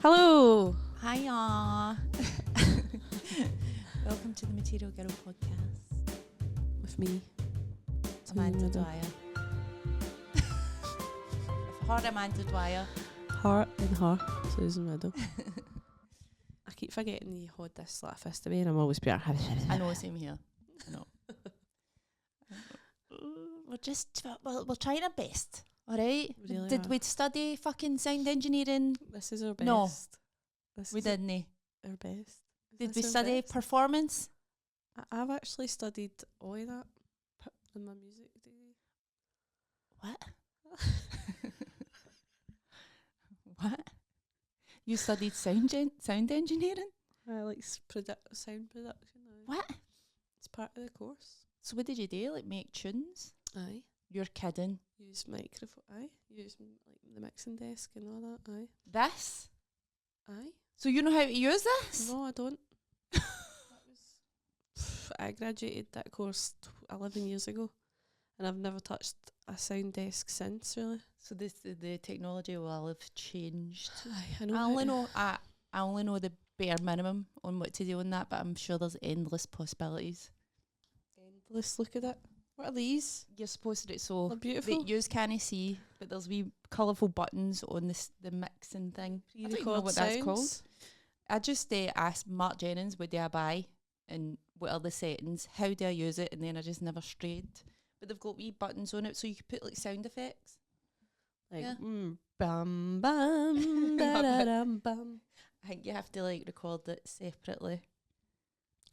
Hello. Hiya. Welcome to the Material Girl podcast. With me, Amanda Dwyer. With her, Amanda Dwyer. Heart and her, Susan Riddell. I keep forgetting you hold this like a fist away and I'm always be like, I know, same here. I know. We're trying our best, alright? We really Did are. we study fucking sound engineering? This is our best. No. This We is didn't. our best. Did This we our study best? performance? I've actually studied all of that in my music degree. What? What? You studied sound engineering? I like sound production. Aye. What? It's part of the course. So what did you do? Like make tunes? Aye. You're kidding. Use microphone. Aye. Use like the mixing desk and all that. Aye. This? Aye. So you know how to use this? No, I don't. I graduated that course 11 years ago, and I've never touched a sound desk since. Really, So the technology will have changed. I know. I only know the bare minimum on what to do on that, but I'm sure there's endless possibilities. Endless. Look at it. What are these? You're supposed to do it so They're beautiful. that you can't see, but there's wee colourful buttons on the mixing thing. I don't even know Pre-record what sounds. that's called. I just asked Mark Jennings, what do I buy and what are the settings, how do I use it, and then I just never strayed. But they've got wee buttons on it so you can put like sound effects. Like Yeah. bam bam da da dum bam. I think you have to like record it separately.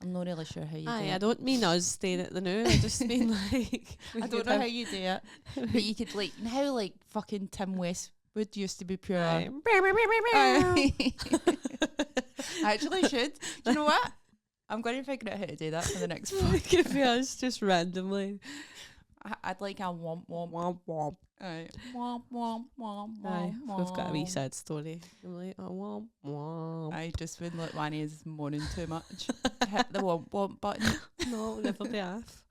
I'm not really sure how you do Aye, it. I don't mean us staying at the new. I just mean like I don't know how you do it. But you could like, you know how like fucking Tim Westwood used to be pure. Aye. I actually should. Do you know what? I'm going to figure out how to do that for the next It could be us just randomly. I'd like a womp womp. Womp womp. Aye. Womp womp womp Aye, womp. we've got a wee sad story. I'm like, oh, womp womp. I just when like Wanny is moaning too much. Hit the womp womp button. No, it'll never be off.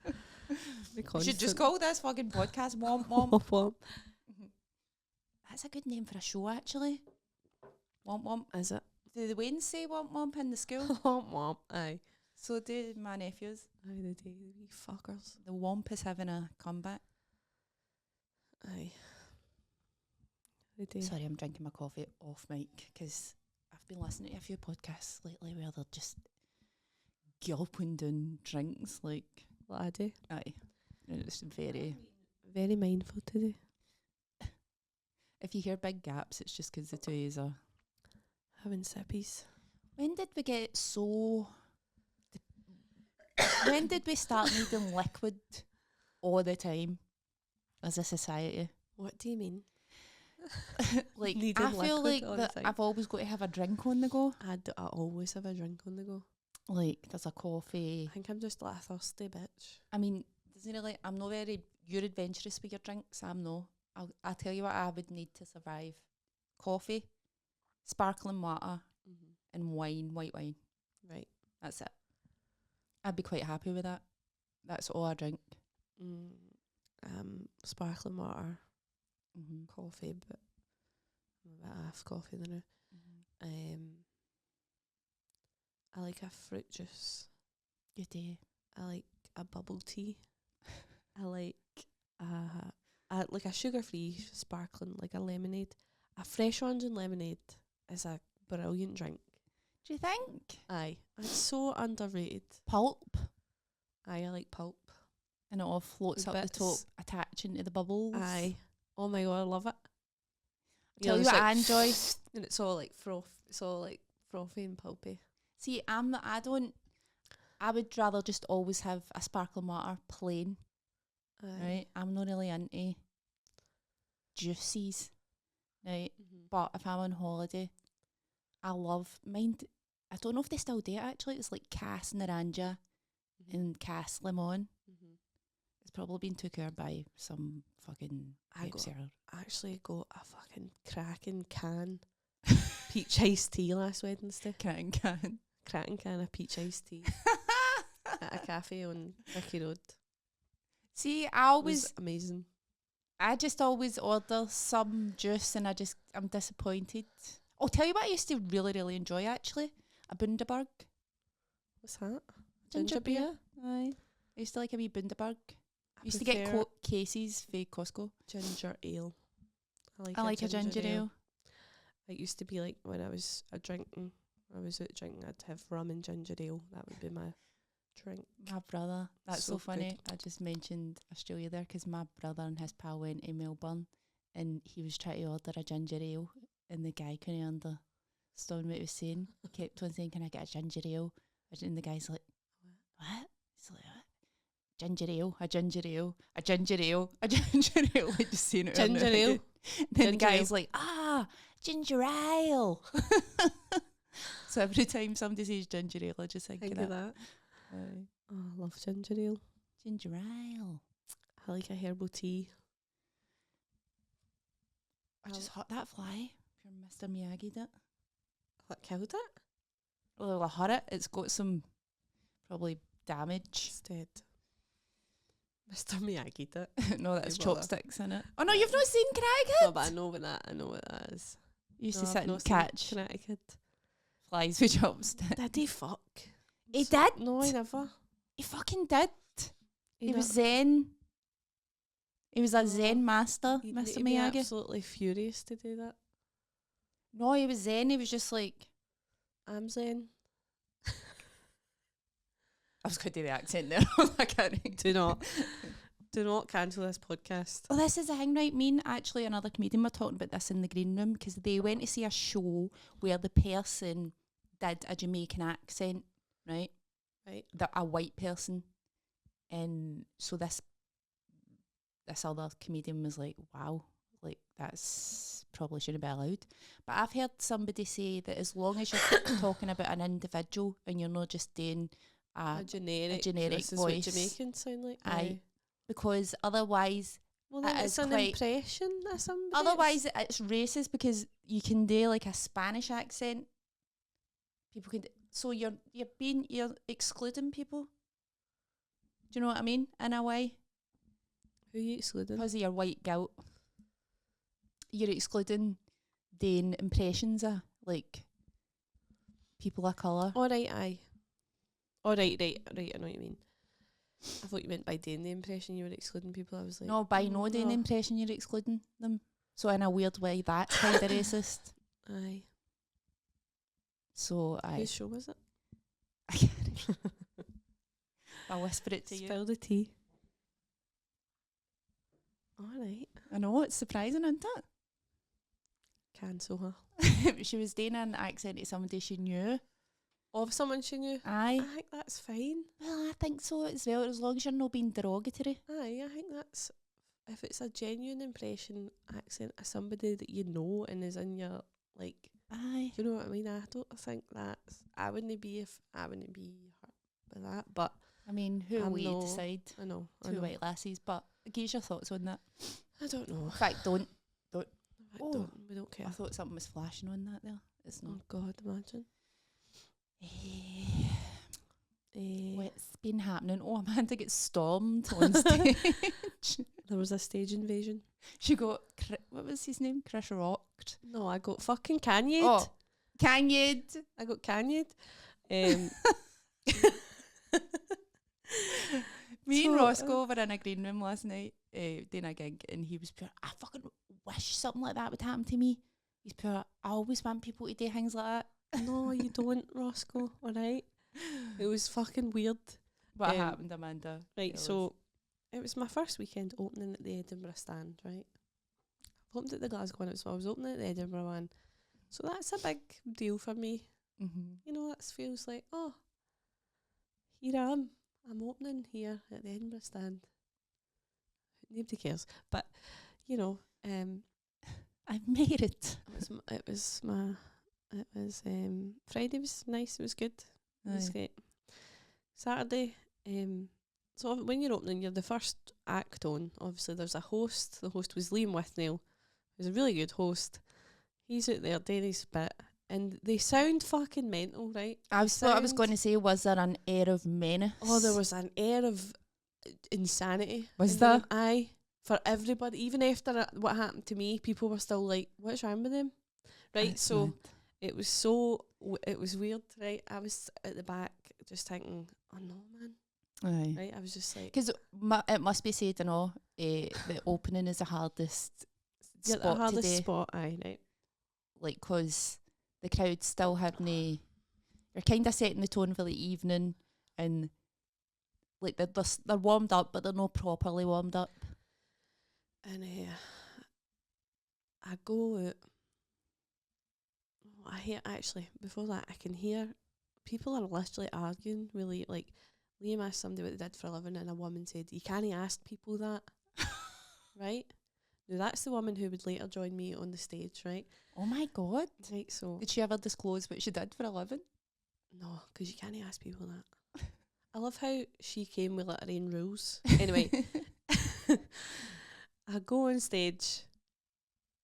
We should just call this fucking podcast Womp Womp. Womp womp. That's a good name for a show, actually. Womp Womp. Is it? Do the Waynes say Womp Womp in the school? Womp womp. Aye. So do my nephews. Aye, they do. Wee fuckers. The Womp is having a comeback. Aye. They do. Sorry, I'm drinking my coffee off mic because I've been listening to a few podcasts lately where they're just gulping down drinks like. What I do. Aye. And it's very. Very mindful today. If you hear big gaps, it's just because the two is are. Having sippies. When did we get so. When did we start needing liquid all the time as a society? What do you mean? Like, Needing I feel liquid like all the that time. I've always got to have a drink on the go. I always have a drink on the go. Like, there's a coffee. I think I'm just like a thirsty bitch. I mean, doesn't really. I'm not very. You're adventurous with your drinks. I'm no. I'll tell you what I would need to survive: coffee, sparkling water, and wine, white wine. Right. That's it. I'd be quite happy with that. That's all I drink. Sparkling water, Mm-hmm. coffee, but I'm a bit half coffee than now. I like a fruit juice. Good day. I like a bubble tea. I like a sugar-free sparkling, like a lemonade. A fresh orange and lemonade is a brilliant drink. Do you think? Aye, it's so underrated. Pulp. Aye, I like pulp. And it all floats The up the top, bits. attaching to the bubbles. Aye. Oh my god, I love it. Tell you it's what like, I enjoy. and it's all like froth. It's all like frothy and pulpy. See, I would rather just always have a sparkling water plain. Aye. Right? I'm not really into juices. Right? But if I'm on holiday, I love mind. I don't know if they still do it actually. It's like Cass Naranja and Cass Lemon. It's probably been took over by some fucking Pepsi or I actually got a fucking cracking can peach iced tea last Wednesday. can. Cracking can of peach iced tea at a cafe on Ricky Road. See, It was amazing. I just always order some juice and I'm disappointed. I'll tell you what I used to really, really enjoy, actually. A Bundaberg. What's that? Ginger beer. Aye. I used to like a wee Bundaberg. I used to get cases for Costco. Ginger ale. I like a ginger ale. It used to be like when I was out drinking, I'd have rum and ginger ale. That would be my drink. My brother. That's so funny. good. I just mentioned Australia there because my brother and his pal went to Melbourne and he was trying to order a ginger ale and the guy couldn't understand what he was saying. He kept on saying, "Can I get a ginger ale?" And the guy's like, "What?" He's like, "What? Ginger ale, a ginger ale, a ginger ale, a ginger ale." Like just saying it. Ginger ale. Then the guy's like, ginger ale. So every time somebody says ginger ale, I just think of that. Oh, I love ginger ale. Ginger ale. I like a herbal tea. I just hurt that fly. Pure Mr. Miyagi did it. What killed it? Well, I hurt it. It's got some probably damage. It's dead. Mr. Miyagi did. No, that's chopsticks in it. Oh no, you've not seen Connecticut? No, but I know what that is. You used to sit and catch Connecticut flies with chopsticks. Did he fuck? He did? No, he never. He fucking did. He was not- Zen. He was a Oh, Zen master, He'd Mr. need to be Miyagi. absolutely furious to do that. No, he was Zen. He was just like, I'm Zen. I was going to do the accent there. I can't. Do not cancel this podcast. Well, this is the thing, right? Me and actually another comedian were talking about this in the green room because they went to see a show where the person did a Jamaican accent, right? Right. A white person. And so this other comedian was like, wow, like that's probably shouldn't be allowed. But I've heard somebody say that as long as you're talking about an individual and you're not just doing a generic this is voice. what Jamaicans sound like. Aye. Because otherwise, Well, then it's an impression of somebody. otherwise it's racist because you can do like a Spanish accent. People can. So you're excluding people. Do you know what I mean? In a way, Who are you excluding? because of your white guilt, you're excluding the impressions of like people of colour. All right, aye. All right. I know what you mean. I thought you meant by doing the impression you were excluding people. I was like, No, by no doing the impression, you're excluding them. So in a weird way, that's kind of racist. Aye. So Whose show was it? I can't. I'll whisper it to you. Spill the tea. All right. I know, it's surprising, isn't it? Cancel her. She was doing an accent to somebody she knew. Of someone she knew. Aye. I think that's fine. Well, I think so as well, as long as you're not being derogatory. Aye, I think that's, if it's a genuine impression accent of somebody that you know and is in your, like, Aye. do you know what I mean? I don't think that's, I wouldn't be hurt by that, but I mean, who are we to decide? I know. Two white lassies, but gauge your thoughts on that. I don't know. In fact, don't. We don't care. I thought something was flashing on that there. It's not. Oh God, imagine. What's been happening? Oh, Amanda gets stormed on stage. There was a stage invasion. She got, what was his name? Chris Rocked. No, I got fucking Kanye. Oh, Kanye. I got Kanye. Me and Roscoe were in a green room last night doing a gig, and he was pure, I fucking wish something like that would happen to me. He's pure, I always want people to do things like that. No, you don't, Roscoe. All right. It was fucking weird. What happened, Amanda? Right, so it was my first weekend opening at the Edinburgh stand, right? I've opened at the Glasgow one, so I was opening at the Edinburgh one. So that's a big deal for me. Mm-hmm. You know, that feels like, oh, here I am. I'm opening here at the Edinburgh stand. Nobody cares. But, you know, I made it. Friday was nice, it was good. It was great. Saturday, so when you're opening, you're the first act on. Obviously, there's a host. The host was Liam Withnell. He was a really good host. He's out there doing his bit. And they sound fucking mental, right? I was going to say, was there an air of menace? Oh, there was an air of insanity. Was there? Aye. For everybody. Even after what happened to me, people were still like, what's wrong with them? Right, That's so mad. it was weird, right? I was at the back just thinking, oh no, man. Aye. Right, I was just like, Because it must be said, the opening is the hardest you're the spot hardest today. spot, aye, right? Like, because the crowd still haven't. You're kind of setting the tone for the evening, and like they're warmed up, but they're not properly warmed up. And I go out. I hear, actually, before that, I can hear people are literally arguing, really. Like, Liam asked somebody what they did for a living, and a woman said, you can't ask people that. Right? Now, that's the woman who would later join me on the stage, right? Oh my God. Right, so. Did she ever disclose what she did for a living? No, because you can't ask people that. I love how she came with like her own rules. Anyway, I go on stage.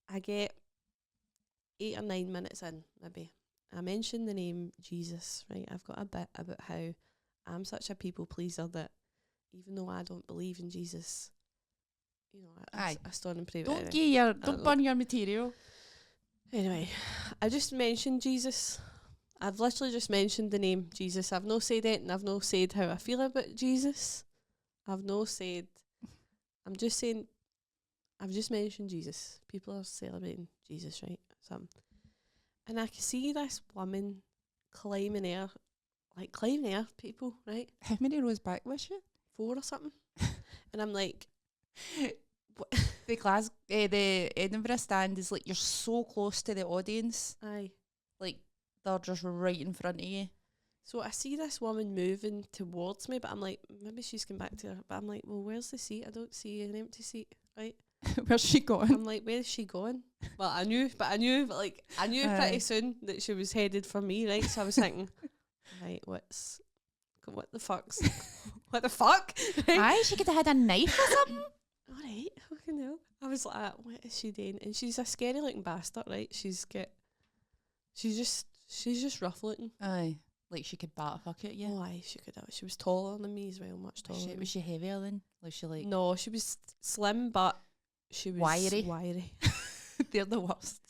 I get 8 or 9 minutes in, maybe. I mention the name Jesus, right? I've got a bit about how I'm such a people pleaser that even though I don't believe in Jesus, you know, I stand and pray. Don't burn your material. Anyway, I just mentioned Jesus. I've literally just mentioned the name Jesus. I've no said it, and I've no said how I feel about Jesus. I've no said. I'm just saying. I've just mentioned Jesus. People are celebrating Jesus, right? And I can see this woman climbing air, people, right? How many rows back was she? 4 or something. And I'm like, what? The Edinburgh stand is like you're so close to the audience. Aye. Like they're just right in front of you. So I see this woman moving towards me, but I'm like, maybe she's come back to her. But I'm like, well, where's the seat? I don't see an empty seat, right? Where's she going? I'm like, where's she going? Well, I knew pretty soon that she was headed for me, right? So I was thinking, right, what the fuck? Right? Aye, she could have had a knife or something. All right, fucking hell. I was like, what is she doing? And she's a scary looking bastard, right? She's just rough looking. Aye, like she could bat a fuck at you. Oh, aye, she could have. She was taller than me as well, much taller. Was she heavier then? Was she like? No, she was slim, but she was wiry. They're the worst.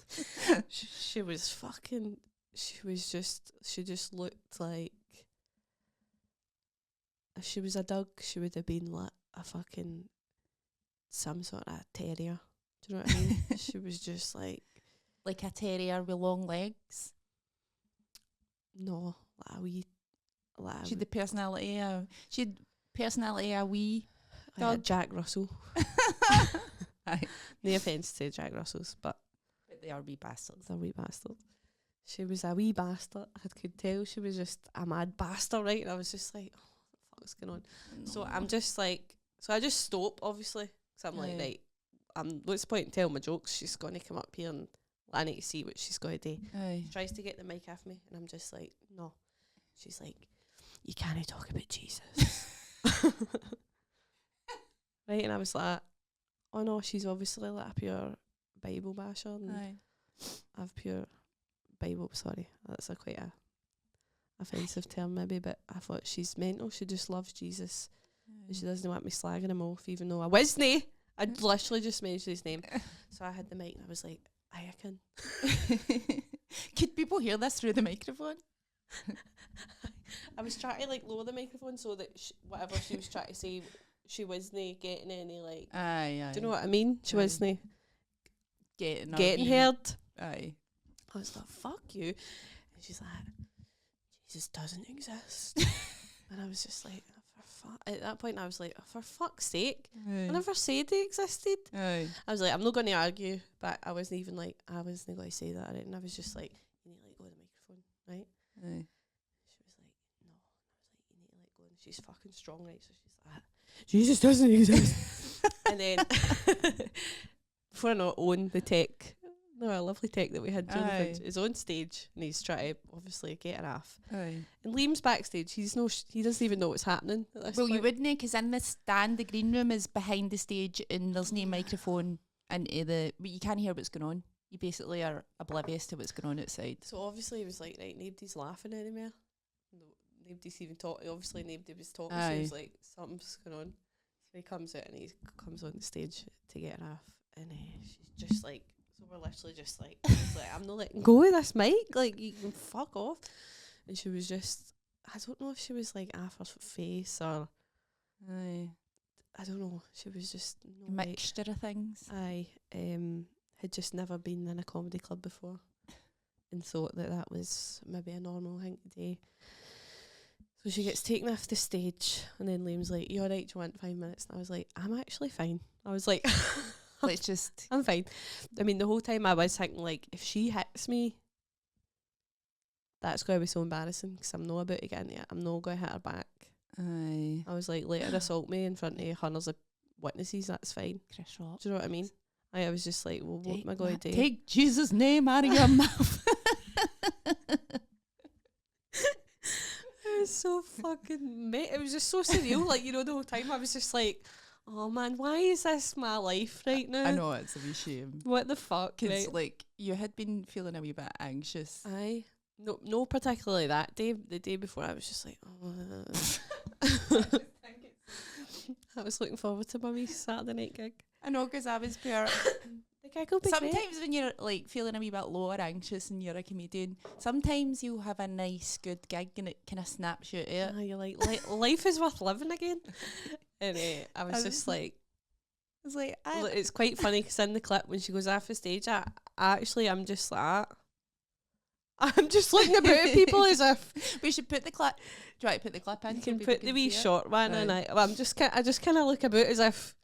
she was fucking. She just looked like. If she was a dog, she would have been like a fucking some sort of terrier. Do you know what I mean? She was just like a terrier with long legs. No, like a wee. Like she had the personality. She had personality a wee like a dog. Jack Russell. Aye. No offence to Jack Russells, but They are wee bastards. they're wee bastards. She was a wee bastard. I could tell she was just a mad bastard, right? And I was just like, oh, what the fuck's going on? No. So I'm just like, I just stop, obviously. So I'm like, Aye. right, what's the point in telling my jokes? She's going to come up here and I need to see what she's going to do. Aye. She tries to get the mic off me and I'm just like, no. She's like, you can't talk about Jesus. Right? And I was like, oh no, she's obviously like a pure Bible basher. And Aye. I've pure Bible, sorry. That's a quite a offensive term maybe, but I thought she's mental. She just loves Jesus. And she doesn't want me slagging him off, even though I wasn't. I'd literally just mentioned his name. So I had the mic and I was like, I can. Could people hear this through the microphone? I was trying to like lower the microphone so that whatever she was trying to say, she wasn't getting any like. Aye. Do you know what I mean? She Aye. wasn't Getting heard. Aye. I was like, fuck you. And she's like, Jesus doesn't exist. And I was just like, at that point I was like, oh, for fuck's sake. Aye. I never said he existed. Aye. I was like, I'm not going to argue, but I wasn't even like, I wasn't going to say that. Right? And I was just like, you need to let go of the microphone, right? Aye. She was like, no. And I was like, you need to let go. And she's fucking strong, right? So she's like, Jesus doesn't exist. And then, before I know, Owen, the tech, a lovely tech that we had during the Aye. is on stage and he's trying to obviously get her off. Aye. And Liam's backstage. He doesn't even know what's happening at this Well, point. you wouldn't, because in the stand, the green room is behind the stage, and there's no microphone into but you can't hear what's going on. You basically are oblivious to what's going on outside. So obviously he was like, right, nobody's laughing anymore. No, nobody's even talking. Obviously nobody was talking. So he was like, something's going on. So he comes out and he comes on the stage to get her off, and she's just like, So we're literally just like, I was like, I'm not letting go of this mic. Like, you can fuck off. And she was just, I don't know if she was like off her face or, Aye. I don't know. She was just A mixture of things. I had just never been in a comedy club before and thought that was maybe a normal thing to do. So she gets taken off the stage and then Liam's like, "You alright, do you want 5 minutes?" And I was like, "I'm actually fine." I was like, Let's just... I'm fine. I mean, the whole time I was thinking, like, if she hits me, that's going to be so embarrassing because I'm not about to get into it. I'm not going to hit her back. Aye. I was like, let her assault me in front of hundreds of witnesses, that's fine. Chris Rock. Do you know what I mean? I was just like, well, what am I going to do? Take Jesus' name out of your mouth. It was so fucking it was just so surreal. Like, you know, the whole time I was just like, oh man, why is this my life right now? I know, it's a wee shame. What the fuck? Because, right? like, you had been feeling a wee bit anxious. Aye. No, particularly that day. The day before, I was just like, I was looking forward to my wee Saturday night gig. I know, because I was pure. The gig will be Sometimes great. when you're like feeling a wee bit low or anxious and you're a comedian, sometimes you'll have a nice, good gig and it kind of snaps you out of it. You're like, life is worth living again. And I was just like, I was like, it's quite funny because in the clip when she goes off the stage, I'm just like, I'm just looking about at people as if we should put the clip. Do you want to put the clip in? you so can people put the wee see it? short one, and I just kind of look about as if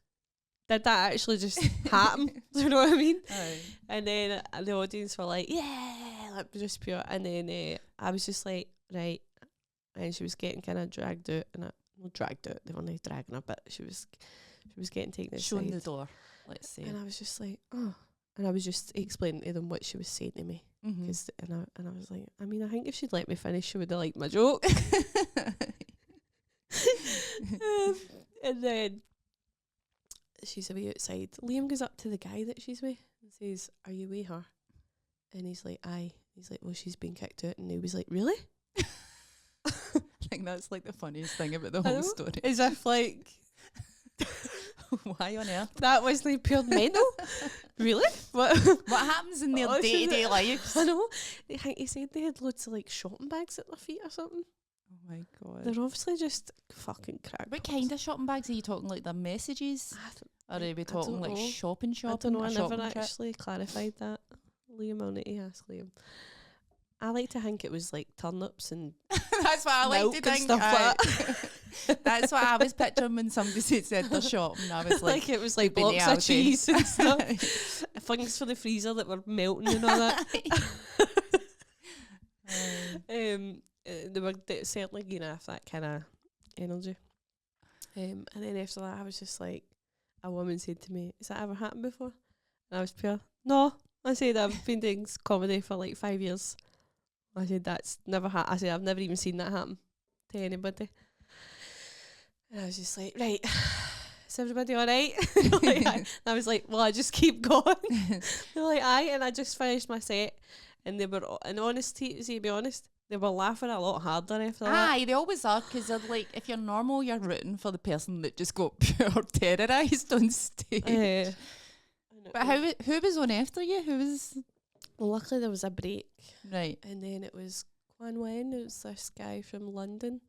did that actually just happen? Do you know what I mean? Aye. And then the audience were like, yeah, like just pure. And then I was just like, right. And she was getting kind of dragged out, and not dragged out. They weren't dragging her, but she was getting taken aside. Shown the door. Let's say. And I was just like, oh. And I was just explaining to them what she was saying to me. Mm-hmm. And I was like, I mean, I think if she'd let me finish, she would have liked my joke. And then she's away outside. Liam goes up to the guy that she's with and says, "Are you with her?" And he's like, "Aye." He's like, "Well, she's been kicked out." And he was like, "Really?" I think that's like the funniest thing about the whole story. As if like, why on earth? that was like pure mental. Really? What happens in their day-to-day lives? I know. I think he said they had loads of like shopping bags at their feet or something. Oh my god. They're obviously just fucking crackpots. What kind of shopping bags are you talking? Like the messages? Or are we talking like shopping? I don't know. I never trip? actually clarified that. Liam, I'll need to ask Liam. I like to think it was like turnips and that's what I like milk to and think. stuff like that. That's what I was picturing when somebody said they're shopping. I was like, like it was like been blocks out of there. cheese and stuff. Things for the freezer that were melting and all that. They were certainly getting off that kind of energy. And then after that, I was just like, a woman said to me, "Has that ever happened before?" And I was pure, "No." I said, "I've been doing comedy for like 5 years." I said, "That's never happened." I said, "I've never even seen that happen to anybody." And I was just like, "Right, is everybody all right?" Like, and I was like, "Well, I just keep going." They're like, "Aye," and I just finished my set, and they were, in honesty, to be honest, they were laughing a lot harder after that. Aye, they always are, because they're like, if you're normal, you're rooting for the person that just got pure terrorised on stage. But who was on after you? Who was? Well, luckily there was a break. Right. And then it was Quan Wen, it was this guy from London,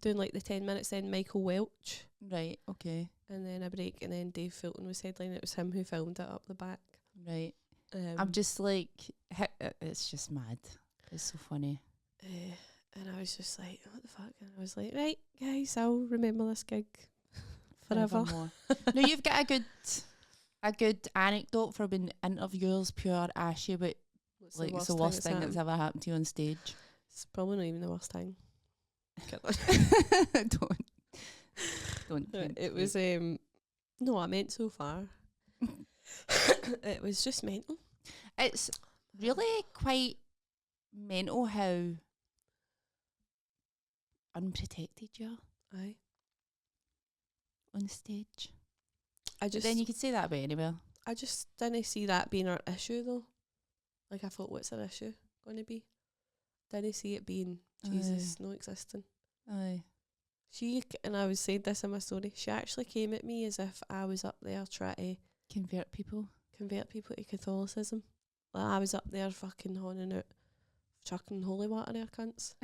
doing like the 10 minutes, then Michael Welch. Right, okay. And then a break, and then Dave Fulton was headlining. It was him who filmed it up the back. Right. I'm just like, it's just mad. It's so funny. And I was just like, what the fuck? And I was like, right, guys, I'll remember this gig forever. No, you've got a good anecdote for when interviewers pure ask you about like it's the worst thing that's ever happened to you on stage. It's probably not even the worst thing. Don't. It was no, I meant so far. It was just mental. It's really quite mental how unprotected you are. Aye. On stage. But then you could say that about anywhere. I just didn't see that being our issue though. Like I thought, what's our issue going to be? Didn't see it being Jesus no existing. Aye. And I said this in my story, she actually came at me as if I was up there trying to convert people. convert people to Catholicism. Like, I was up there fucking honing out, chucking holy water there, cunts.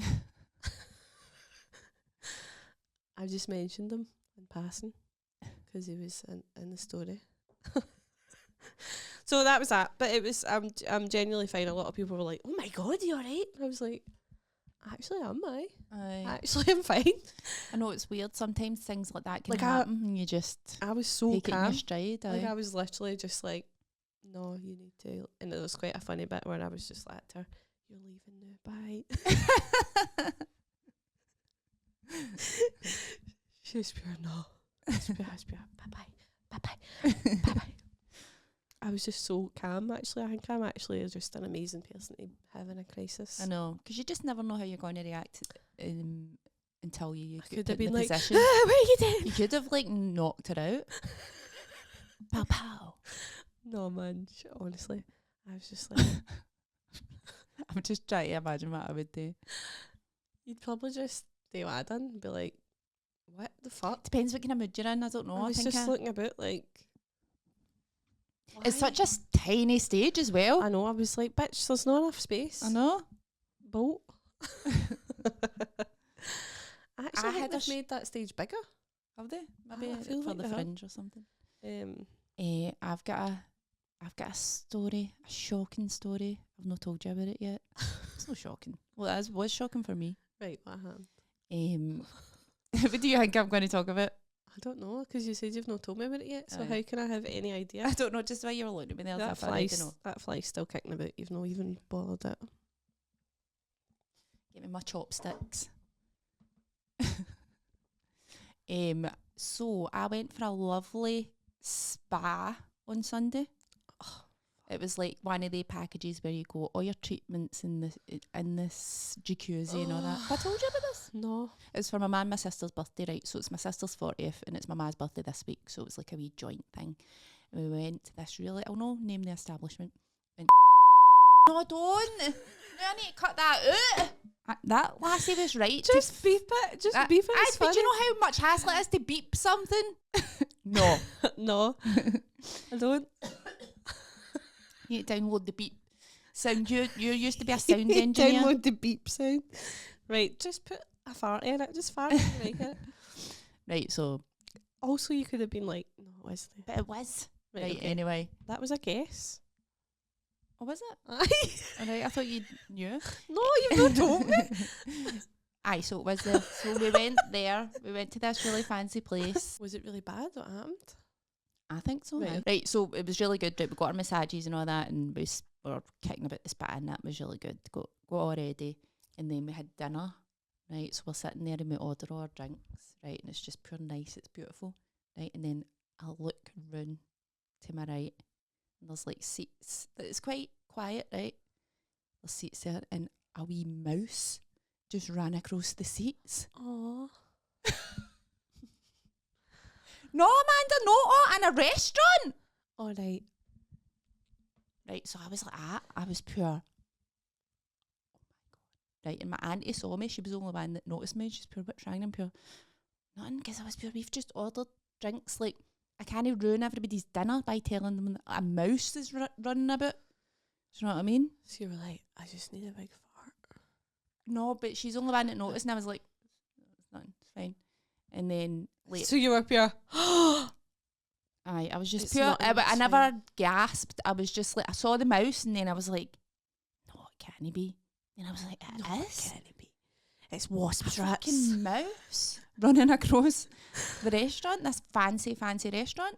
I just mentioned him in passing because he was in the story. So that was that. But it was, I'm genuinely fine. A lot of people were like, oh my God, you alright? I was like, actually, am I? Actually, I'm fine. I know it's weird. Sometimes things like that can Like, happen and you just I was so take it in calm. your stride. Like, I was literally just like, no, you need to. And it was quite a funny bit where I was just like to her, you're leaving now, bye. She was pure, no. It's pure, bye-bye. Bye-bye. I was just so calm, actually. I think I'm actually just an amazing person to have in a crisis. I know, because you just never know how you're going to react until you I get could put have in been the like, position. what are you doing? You could have, like, knocked her out. Pow, pow. No, man, honestly. I was just like, I'm just trying to imagine what I would do. you'd probably just do what I done and be like, what the fuck? Depends what kind of mood you're in. I don't know. I was just looking about like, it's why? such a tiny stage as well. I know, I was like, bitch, there's not enough space. I know. Bolt. Actually, I had think a they've made that stage bigger. Have they? Maybe I feel for like the they have. Fringe or something. Um, I've got a story, a shocking story. I've not told you about it yet. It's not shocking. Well, it was shocking for me. right, what happened? What do you think I'm going to talk about? I don't know, because you said you've not told me about it yet, so Aye. how can I have any idea? I don't know, just why you were looking at me there. That As if I need to fly's, know. that fly's still kicking about. You've not even bothered it. Get me my chopsticks. So I went for a lovely spa on Sunday. Oh, it was like one of the packages where you go all your treatments in this jacuzzi and all that. Have I told you about this? No. It's for my man and my sister's birthday, right? So it's my sister's 40th and it's my ma's birthday this week. So it was like a wee joint thing. And we went to this really, I'll not name the establishment. And no, don't. I need to cut that out. That lassie was right. Just beep it. Just beep it. It's But do you funny. know how much hassle it is to beep something? No. No. I don't. You need to download the beep sound. You used to be a sound engineer. Download the beep sound. Right, just put a fart in it. Just fart in it. Right, so. Also, you could have been like, no, Wesley. But it was. Right, okay. Anyway. That was a guess. Oh, was it? Aye. Alright, I thought you knew. No, you've not told me. Aye, so it was there. So we went there. We went to this really fancy place. Was it really bad? What happened? I think so. Right. Right, so it was really good. Right, we got our massages and all that, and we were kicking about the spa, and that was really good. Got all ready, and then we had dinner. Right, so we're sitting there and we order all our drinks. Right, and it's just pure nice. It's beautiful. Right, and then I look round to my right, and there's like seats. It's quite quiet, right? There's seats there, and a wee mouse just ran across the seats. Oh. No, Amanda, no, in a restaurant. All right. Right, so I was like, I was pure. Oh my God. Right, and my auntie saw me. She was the only one that noticed me. She's pure, what's wrong? I'm pure. Nothing, because I was pure. We've just ordered drinks. Like, I can't ruin everybody's dinner by telling them that a mouse is running about. Do you know what I mean? So you were like, I just need a big fart. No, but she's the only one that noticed, and I was like, it's nothing, it's fine. And then later. So you were pure. Aye, I was just It's pure. not I fine. never gasped. I was just like, I saw the mouse, and then I was like, no, it can't be. And I was like, it is. It can't be. It's wasps, A rats. fucking mouse running across the restaurant, this fancy restaurant.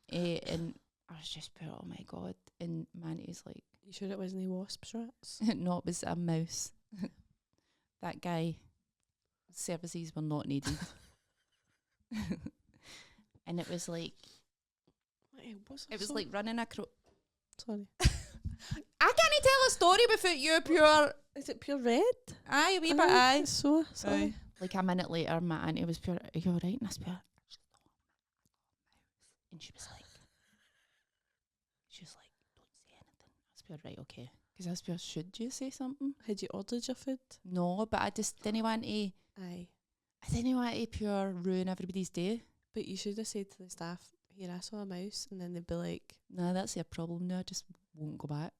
And I was just pure, oh my God. And Manny's like, You sure it wasn't the wasps, rats? no, it was a mouse. That guy, services were not needed. And it was like, it was like running across. Sorry. I can't tell a story without you pure. Is it pure red? Aye, a wee bit aye. So sorry. Aye. Like a minute later, my auntie was pure, are you alright? And I was pure, and she was like, don't say anything. I was pure, right, okay. Because I was pure, should you say something? Had you ordered your food? No, but I just didn't want to, Aye. pure ruin everybody's day. But you should have said to the staff, here, I saw a mouse, and then they'd be like, Nah, that's their problem now. I just won't go back.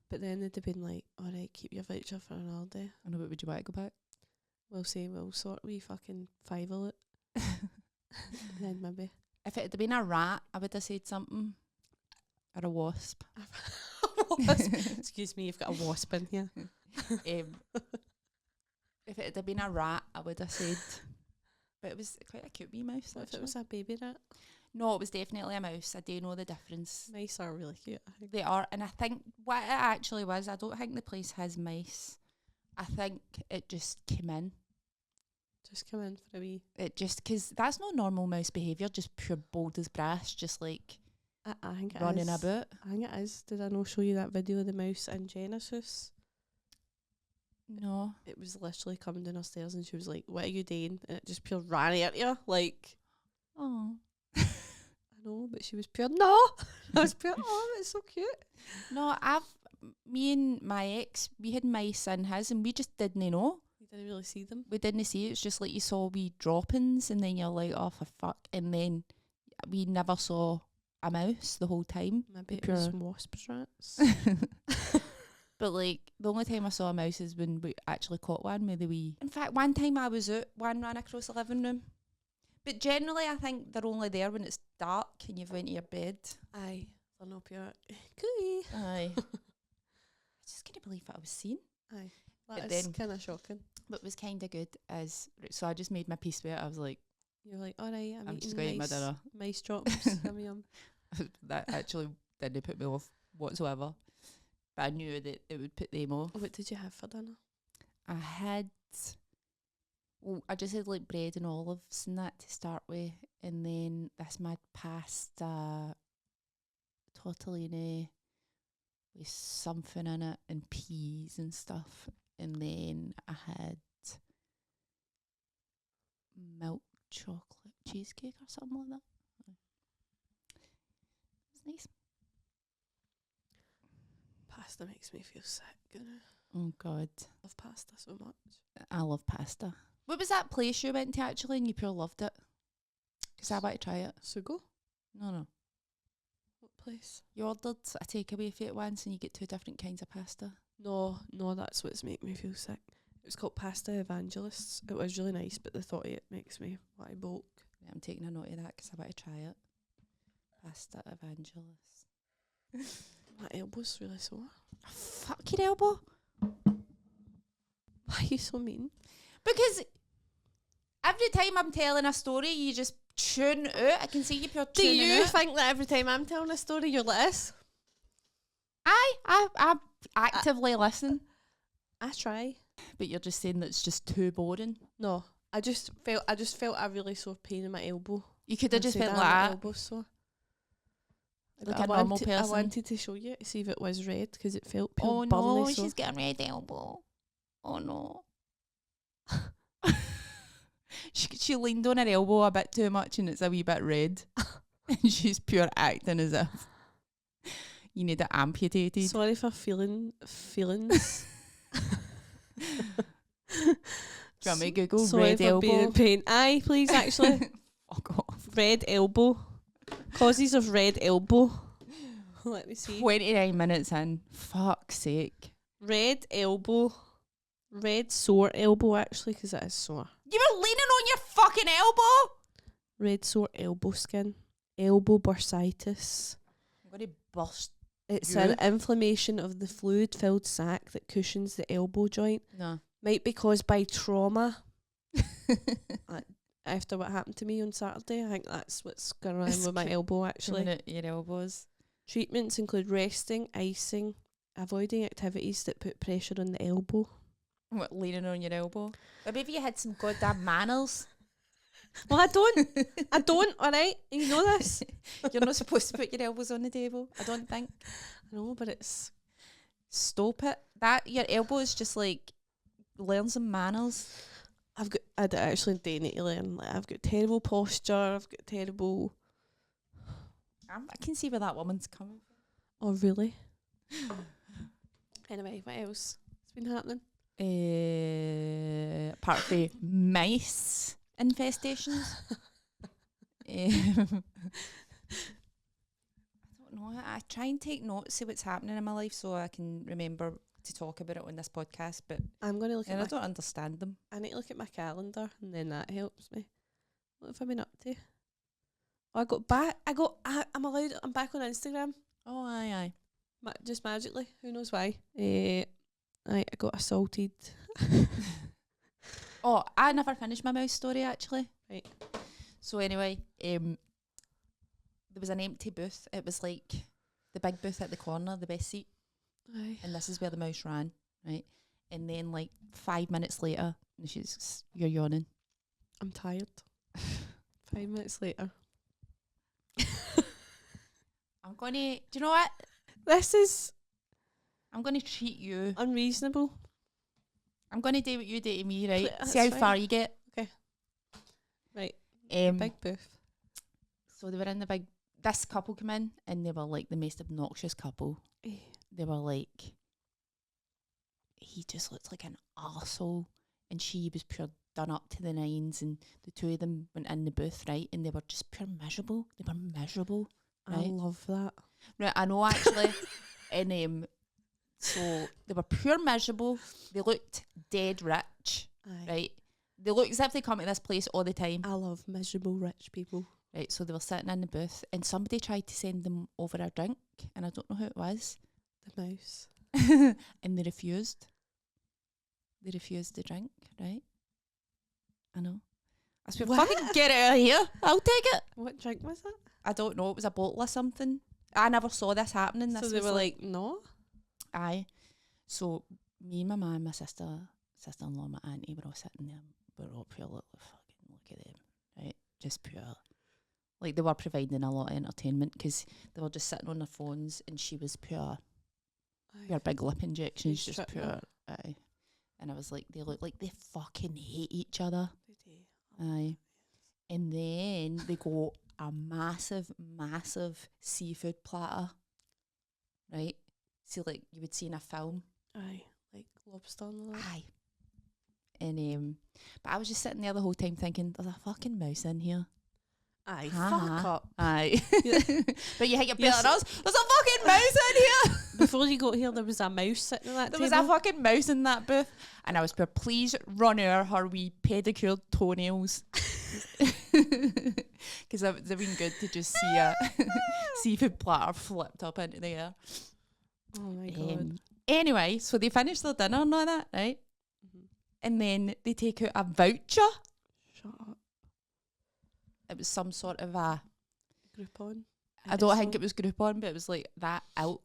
but then they'd have been like, all right, keep your voucher for another day. I know, but would you want to go back? We'll say we'll sort we fucking five-el it. And then maybe. If it had been a rat, I would have said something. Or a wasp. Excuse me, you've got a wasp in here. If it had been a rat, I would have said. But it was quite a cute wee mouse. What if it was a baby rat? No, it was definitely a mouse. I do know the difference. Mice are really cute, I think. They are, and I think what it actually was, I don't think the place has mice. I think it just came in. Just come in for a wee. It just, because that's not normal mouse behaviour, just pure bold as brass, just like I think it running is. about. I think it is. Did I not show you that video of the mouse in Genesis? No. It was literally coming down her stairs and she was like, what are you doing? And it just pure ran at you. Like, Oh. I know, but she was pure, no! I was pure, oh, it's so cute. No, me and my ex, we had mice in his and we just didn't know. You didn't really see them. We didn't see it. It's just like you saw wee droppings and then you're like, oh, for fuck. And then we never saw a mouse the whole time. Maybe it was wasps, rats. But like the only time I saw a mouse is when we actually caught one with the wee. In fact, one time I was out, one ran across the living room. But generally I think they're only there when it's dark and you've went to your bed. Aye. They're not pure. Cooey. Aye. I just can't believe what I was seeing. Aye. But That is then- kind of shocking. But was kind of good as, so I just made my peace with it. I was like, You're like, all right, I'm just going to eat my dinner. mice drops. Yum yum. That actually didn't put me off whatsoever. But I knew that it would put them off. What did you have for dinner? I had, well, I just had like bread and olives and that to start with. And then this mad pasta, tortellini with something in it and peas and stuff. And then I had milk chocolate cheesecake or something like that. It's nice. Pasta makes me feel sick. Oh God, I love pasta so much. I love pasta. What was that place you went to actually and you pure loved it? Because I want to try it. Sugo? No. What place? You ordered a takeaway for it once and you get 2 different kinds of pasta. No, that's what's making me feel sick. It was called Pasta Evangelists. It was really nice, but the thought of it makes me want to bulk. Yeah, I'm taking a note of that because I want to try it. Pasta Evangelist. My elbow's really sore. Fuck your elbow. Why are you so mean? Because every time I'm telling a story, you just tune out. I can see you pure Do tuning you out. think that every time I'm telling a story you're like this? I actively listen. I try. But you're just saying that it's just too boring. No, I just felt a really sore pain in my elbow. You could have just said, went "Ah, like my that. elbow's sore." Like But a normal I person. wanted to show you to see if it was red because it felt pure Oh burly no, sore. she's got a red elbow. Oh no. She leaned on her elbow a bit too much and it's a wee bit red. And she's pure acting as if you need it amputated. Sorry for feelings. Do you want me to Google Sorry red for being in elbow? pain. Aye, please, actually. Fuck off. Red elbow. Causes of red elbow. Let me see. 29 minutes in. Fuck's sake. Red elbow. Red sore elbow, actually, because it is sore. You were leaning on your fucking elbow? Red sore elbow skin. Elbow bursitis. I'm going to bust. It's You? an inflammation of the fluid-filled sac that cushions the elbow joint. No. Might be caused by trauma. After what happened to me on Saturday, I think that's what's going on with my elbow, actually. Coming at your elbows. Treatments include resting, icing, avoiding activities that put pressure on the elbow. What, leaning on your elbow? Maybe if you had some goddamn manners. Well, I don't, alright? You know this. You're not supposed to put your elbows on the table, I don't think. I know, but it's... Stop it. That, your elbow is just like, learn some manners. I actually do need to learn. Like, I've got terrible posture, I've got terrible... I can see where that woman's coming Oh, really? Anyway, what else has been happening? from. Apart from mice infestations. I try and take notes of what's happening in my life so I can remember to talk about it on this podcast, but I'm going to look at I don't understand them. I need to look at my calendar and then that helps me. What have I been up to? Oh, I'm back on Instagram. Oh, aye. Just magically. Who knows why? I got assaulted. Oh, I never finished my mouse story, actually. Right. So anyway, there was an empty booth. It was like the big booth at the corner, the best seat. Aye. And this is where the mouse ran, right? And then like 5 minutes later, and you're yawning. I'm tired. 5 minutes later. I'm do you know what? This is I'm gonna treat you. unreasonable. I'm gonna do what you do to me, right? That's See how fine. far you get. Right. Big. Big booth. So they were in this couple came in and they were like the most obnoxious couple. They were like, he just looked like an arsehole and she was pure done up to the nines, and the two of them went in the booth, right? And they were just pure miserable. They were miserable. I Right? love that. Right, I know actually. And so they were pure miserable. They looked dead rich, Aye. right? They look as if they come to this place all the time. I love miserable rich people. Right, so they were sitting in the booth and somebody tried to send them over a drink and I don't know who it was. The mouse. And they refused. They refused the drink, right? I know. I said, What? fucking get it out of here. I'll take it. What drink was it? I don't know. It was a bottle or something. I never saw this happening. This So they was were like, no? aye. So me and my mum, my sister-in-law, my auntie were all sitting there. We're all pure look at them, right? Just pure. Like they were providing a lot of entertainment because they were just sitting on their phones and she was pure big lip injections, They just stripped pure. her. Aye. And I was like, they look like they fucking hate each other. They do. Aye. And then they got a massive seafood platter, right? So like you would see in a film. Aye. Like lobster and all that. Aye. And but I was just sitting there the whole time thinking, there's a fucking mouse in here. Aye. Ha-ha. Fuck up. Aye. But you hit your Yes. better us. There's a fucking mouse in here. Before you got here, there was a mouse sitting on that There table. was a fucking mouse in that booth. And I was pure, please run her wee pedicured toenails. Because it would have been good to just see a seafood platter flipped up into the air. Oh my god. Anyway, so they finished their dinner and all that, right? Mhm. And then they take out a voucher. Shut up. It was some sort of a, Groupon. I don't think it was Groupon, but it was like that ilk.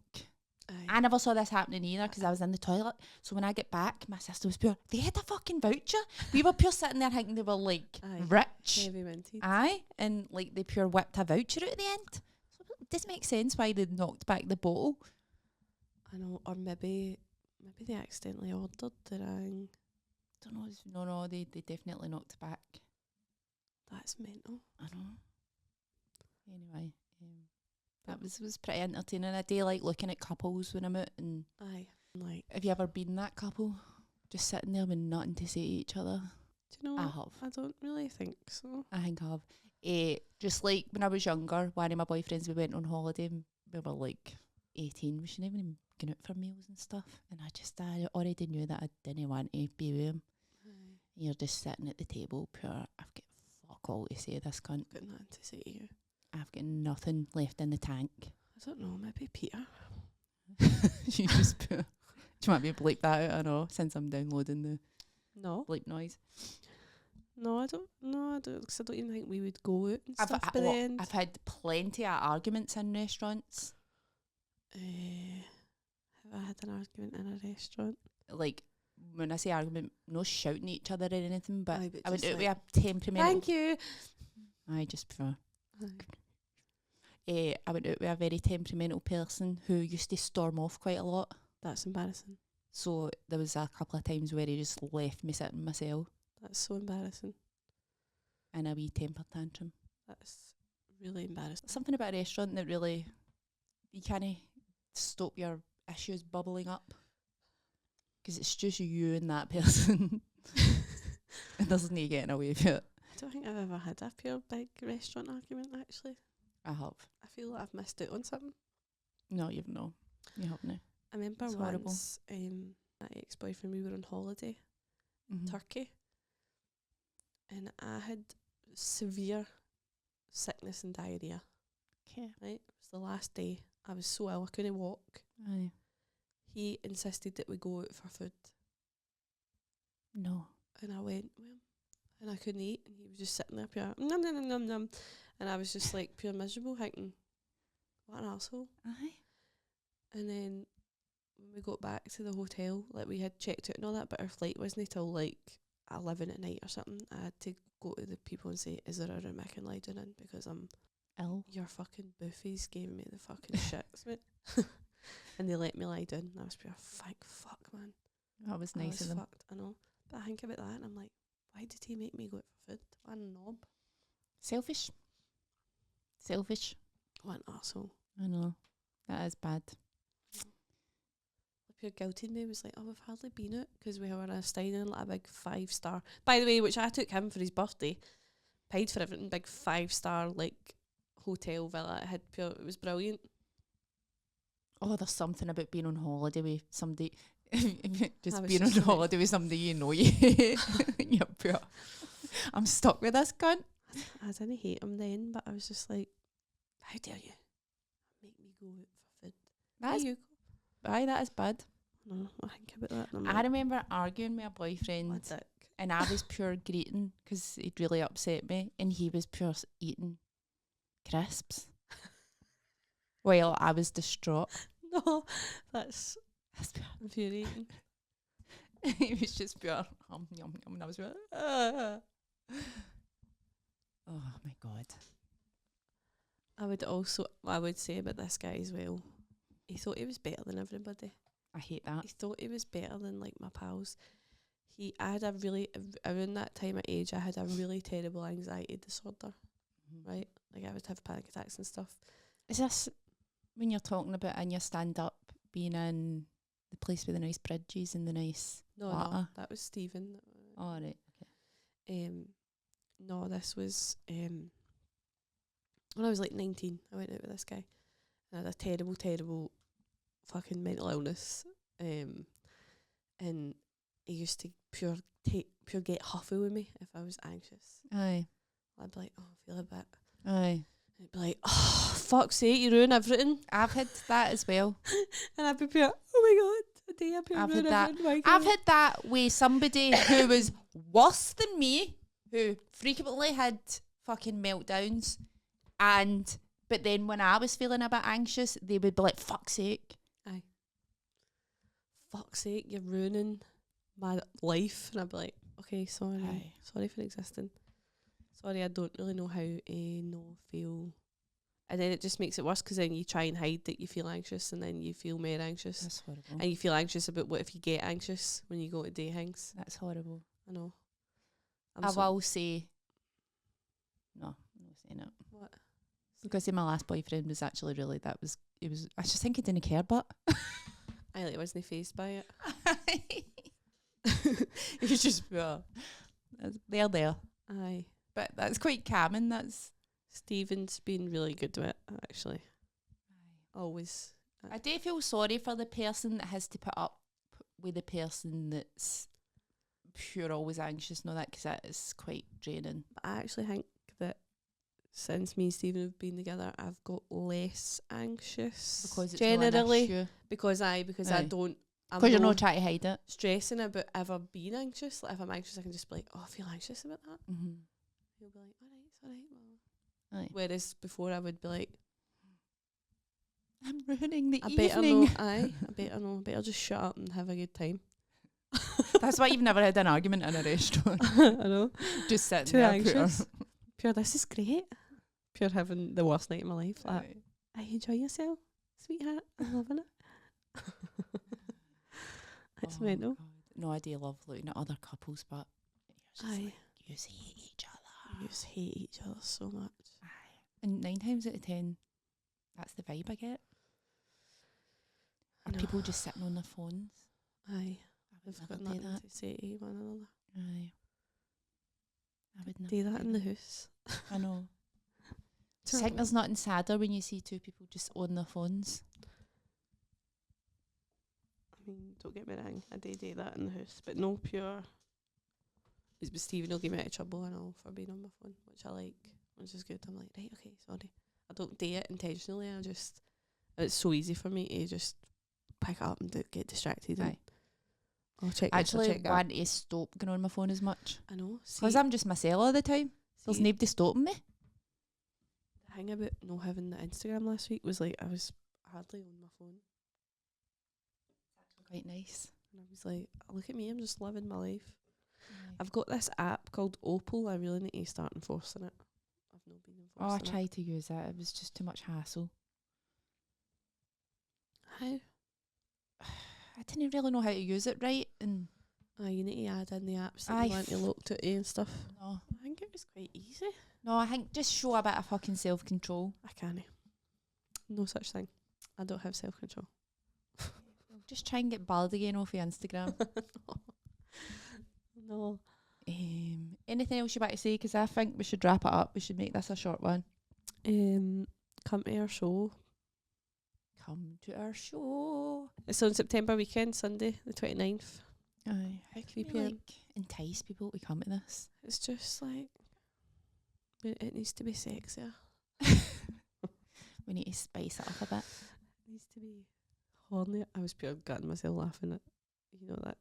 Aye. I never saw this happening either because I was in the toilet. So when I get back, my sister was pure, they had a fucking voucher. We were pure sitting there thinking they were like Aye. rich. Heavy minted. Aye. And like they pure whipped a voucher out at the end. So it doesn't make sense why they knocked back the bottle. I know, or maybe they accidentally ordered the wrong. Don't know. No, they definitely knocked it back. That's mental. I know. Anyway, that was pretty entertaining. I do like looking at couples when I'm out. And Aye. Like, have you ever been that couple? Just sitting there with nothing to say to each other? do you know? I what? have. I don't really think so. I think I have. Just like when I was younger, one of my boyfriends, we went on holiday and we were like 18. We shouldn't even going out for meals and stuff. And I already knew that I didn't want to be with him. Aye. You're just sitting at the table, pure, I've got fuck all to say, this cunt. Got nothing to say to you. I've got nothing left in the tank. I don't know. Maybe Peter. You just put, do you want me to bleep that out? I know, since I'm downloading the No. bleep noise. No, I don't. No, I don't. Because I don't even think we would go out and I've, stuff I, by the well, end. I've had plenty of arguments in restaurants. Have I had an argument in a restaurant? Like, when I say argument, no shouting at each other or anything, but, Aye, but I went just out with like, a temperamental... Thank you. I just prefer... Aye. I went out with a very temperamental person who used to storm off quite a lot. That's embarrassing. So there was a couple of times where he just left me sitting in my cell That's so embarrassing. in a wee temper tantrum. That's really embarrassing. Something about a restaurant that really, you can't stop your issues bubbling up. Because it's just you and that person. And there's no getting away with it. I don't think I've ever had a pure big restaurant argument, actually. I have. I feel like I've missed out on something. No, you've no. You haven't. I remember It's horrible. once, my ex-boyfriend, we were on holiday in Turkey, and I had severe sickness and diarrhea. Okay. Right, it was the last day. I was so ill, I couldn't walk. Aye. He insisted that we go out for food, No. and I went, well, and I couldn't eat, and he was just sitting there pure num num num num num, and I was just like pure miserable, thinking, what an arsehole. Aye. And then when we got back to the hotel, like we had checked out and all that, but our flight wasn't till like 11 at night or something. I had to go to the people and say, is there a room I can lie down in, because I'm Ill. your fucking buffies gave me the fucking shits, mate. And they let me lie down, and I was pure, thank fuck, man. That was I nice was of them. fucked, I know. But I think about that and I'm like, why did he make me go out for food? What a knob. Selfish. Selfish. What an arsehole. I know. That is bad. Pure guilted me, was like, oh, we've hardly been out, because we were staying in like a big 5-star, by the way, which I took him for his birthday, paid for everything, big 5-star like hotel villa. It was brilliant. Oh, there's something about being on holiday with somebody. I Just was being on just like- holiday with somebody you know. You're pure. I'm stuck with this cunt. I didn't hate him then, but I was just like, how dare you make me go out for food? That's, You aye, that is bad. no, I think about that and I'm I like, remember arguing with a boyfriend, what a dick. and I was pure greeting because he'd really upset me, and he was pure eating crisps while I was distraught. No, that's That's pure. infuriating. He was just pure yum yum, and I was pure. Oh my god. I would say about this guy as well, he thought he was better than everybody. I hate that. He thought he was better than like my pals. Around that time of age, I had a really terrible anxiety disorder, right? Like I would have panic attacks and stuff. Is this when you're talking about in your stand up being in the place with the nice bridges and the nice No, water? that was Stephen. Oh, right. Okay. No, this was when I was like 19. I went out with this guy. I had a terrible, terrible fucking mental illness. And he used to pure get huffy with me if I was anxious. Aye. I'd be like, oh, I feel a bit. Aye. I'd be like, oh, fuck's sake, you ruin everything. I've had that as well. And I'd be pure, oh my god, today I've I've ruined had that. everything. My I've God. had that with somebody who was worse than me, who frequently had fucking meltdowns, but then when I was feeling a bit anxious, they would be like, fuck's sake. Aye. Fuck's sake, you're ruining my life. And I'd be like, okay, sorry. Aye. Sorry for existing. Sorry, I don't really know how to not feel. And then it just makes it worse, because then you try and hide that you feel anxious, and then you feel more anxious. That's horrible. And you feel anxious about what if you get anxious when you go to day things. That's horrible. I know. I will say, no, I'm not saying it. What? Because my last boyfriend was actually really, I just think he didn't care, but. I like wasn't phased by it. It was just, they're there. Aye. But that's quite calming. That's. Stephen's been really good with it, actually. Always. I do feel sorry for the person that has to put up with the person that's pure always anxious and all that, because that is quite draining. But I actually think that since me and Stephen have been together, I've got less anxious. Because it's generally. not an issue. Because I Aye. don't. I'm Because you're not not trying to hide it. stressing about ever being anxious. Like if I'm anxious, I can just be like, oh, I feel anxious about that. Mm-hmm. He'll be like, alright, it's alright. Well. Aye. Whereas before I would be like, I'm ruining the I better evening. know. Aye, I better just shut up and have a good time. That's why you've never had an argument in a restaurant. I know. Just sitting Too there. anxious. Pure, this is great. Pure having the worst night of my life. Like, Aye. I enjoy yourself, sweetheart. I'm loving it. It's Oh, mental. God. No, I do love looking at other couples, but you're just Aye. like, you hate each other. You just hate each other so much. Aye. And 9 times out of 10, that's the vibe I get. Are No. people just sitting on their phones? Aye. I would We've got never do nothing that. to say to one another. Aye. I would never Do that in the house. I know. Do you think there's nothing sadder when you see two people just on their phones? I mean, don't get me wrong, I do that in the house, but no pure. But Stephen will get me out of trouble and all for being on my phone, which I like, which is good. I'm like, right, okay, sorry. I don't do it intentionally. It's so easy for me to just pick it up and get distracted. And I'll check. Actually, I want to stop going on my phone as much. I know, because I'm just myself all the time. There's nobody stopping me. The thing about not having the Instagram last week was like I was hardly on my phone. It's actually quite nice. And I was like, look at me, I'm just living my life. I've got this app called Opal. I really need to start enforcing it. I've not been enforcing it. I tried to use it. It was just too much hassle. How? I didn't really know how to use it right. And you need to add in the apps that you want to look to and stuff. No. I think it was quite easy. No, I think just show a bit of fucking self-control. I can't. No such thing. I don't have self-control. Just try and get bald again off your Instagram. No. Anything else you want to say? Because I think we should wrap it up. We should make this a short one. Come to our show. Come to our show. It's on September weekend, Sunday, the 29th. Aye. How 3 can we p.m. like entice people to come to this? It's just like it needs to be sexier. We need to spice it up a bit. It needs to be horny. I was pure gutting myself laughing at that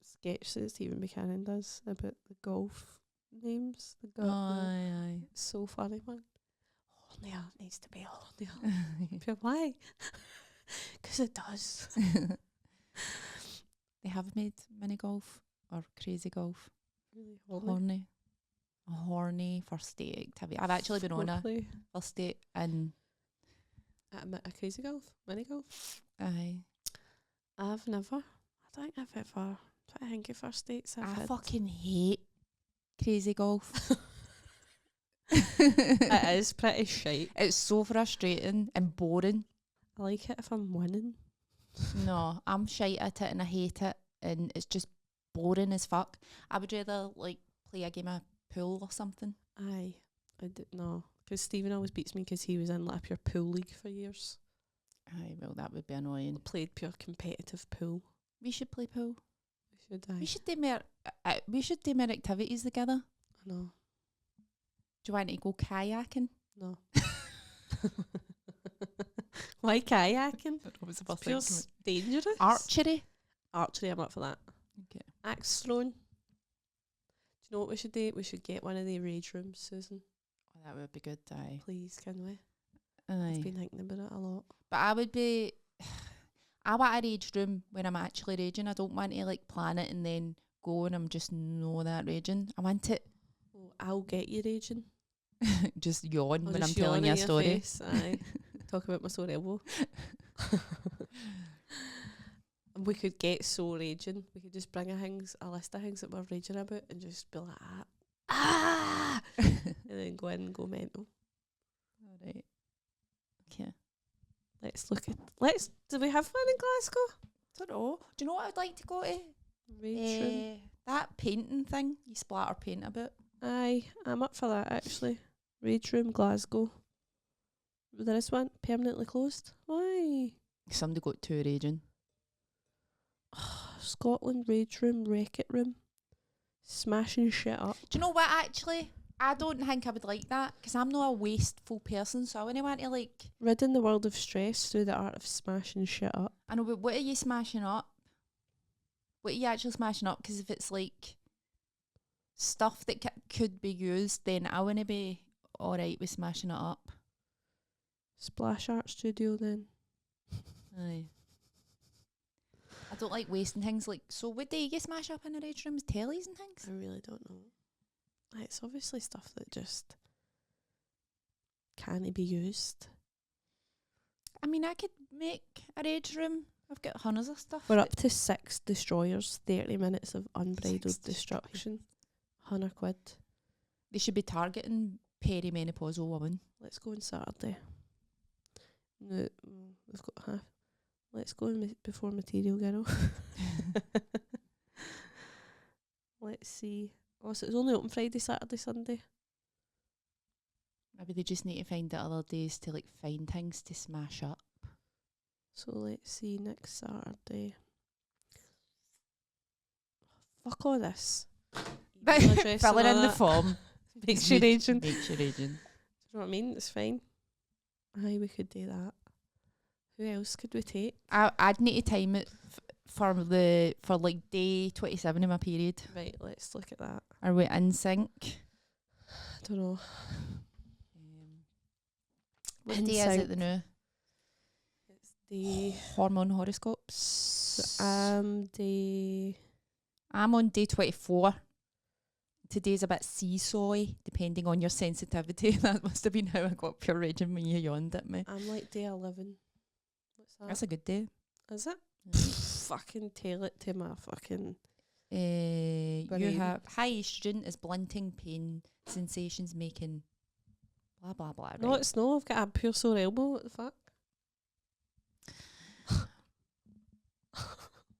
sketch that Stephen Buchanan does about the golf names. Aye. It's so funny, man. Hornier, it needs to be hornier. Pure, why? Because it does. They have made mini golf or crazy golf. Really horny. A horny first date activity. I've actually been on a first date and at a crazy golf, mini golf. Aye. I've never. I don't think I've ever. I think of first dates I've had. Fucking hate crazy golf. It is pretty shite. It's so frustrating and boring. I like it if I'm winning. No, I'm shite at it and I hate it and it's just boring as fuck. I would rather like play a game of pool or something. Aye. I did no. Because Stephen always beats me because he was in like a pure pool league for years. Aye, well that would be annoying. Played pure competitive pool. We should play pool. We should. Aye. We should do more. We should do more activities together. I know. Do you want to go kayaking? No. Why kayaking? It's pure dangerous. Archery. Archery, I'm up for that. Okay. Axe throwing. Do you know what we should do? We should get one of the rage rooms, Susan. Oh, that would be good. Aye. Please, can we? Aye. I've been thinking about it a lot. But I would be. I want a rage room when I'm actually raging. I don't want to like plan it and then go and I'm just know that raging. I want it. Oh, I'll get you raging. Just yawn I'll when just I'm telling you a yawn in your story. face, aye. Talk about my sore elbow. We could get so raging. We could just bring a list of things that we're raging about and just be like, and then go in and go mental. Alright. Okay. Do we have one in Glasgow? Don't know. Do you know what I'd like to go to? Rage room. That painting thing you splatter paint about. Aye, I'm up for that actually. Rage room, Glasgow. There is one permanently closed. Why? Somebody got too raging. Scotland Rage Room, Wreck It Room. Smashing shit up. Do you know what, actually? I don't think I would like that because I'm not a wasteful person, so I wouldn't want to like... Ridding the world of stress through the art of smashing shit up. I know, but what are you smashing up? What are you actually smashing up? Because if it's like stuff that could be used, then I wouldn't be alright with smashing it up. Splash Art Studio then. Aye. I don't like wasting things like... So what do you smash up in the rage rooms? Tellies and things? I really don't know. It's obviously stuff that just can't be used. I mean, I could make a rage room. I've got hundreds of stuff. We're up to 6 destroyers, 30 minutes of unbridled destruction. 100 quid. They should be targeting perimenopausal women. Let's go on Saturday. No, we've got half. Let's go in before Material Girl. Let's see. Oh, so it's only open Friday, Saturday, Sunday. Maybe they just need to find out other days to like find things to smash up. So let's see next Saturday. fuck all this. Filling in the form. Makes your agent. Makes your agent. Do you know what I mean? It's fine. Aye, we could do that. Who else could we take? I'd need to time it for like day 27 of my period. Right, let's look at that. Are we in sync? I don't know. What In day is sync. it now? It's the Hormone horoscopes. day. I'm on day 24. Today's a bit seesawy, depending on your sensitivity. That must have been how I got pure raging when you yawned at me. I'm like day 11. What's that? That's a good day. Is it? Fucking tail it to my fucking. You Brain. have high estrogen is blunting pain sensations, making blah blah blah. No, right? it's no. I've got a pure sore elbow. What the fuck?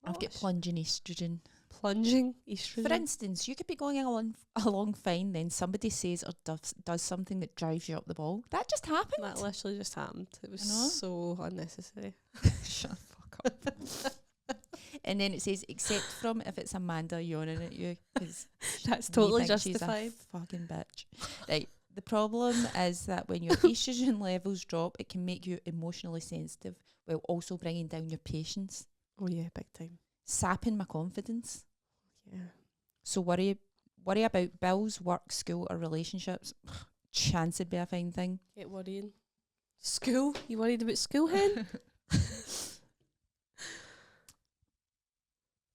I've got Gosh. plunging estrogen. Plunging estrogen. For instance, you could be going along fine, then somebody says or does something that drives you up the ball. That just happened. That literally just happened. It was I know. so unnecessary. Shut the fuck up. And then it says, except from if it's Amanda yawning at you. 'Cause That's we totally think she's justified. a fucking bitch. Right. The problem is that when your estrogen levels drop, it can make you emotionally sensitive while also bringing down your patience, Oh yeah, big time. sapping my confidence. Yeah. So worry about bills, work, school, or relationships. Chance it'd be a fine thing. Get worrying. School? You worried about school, hen?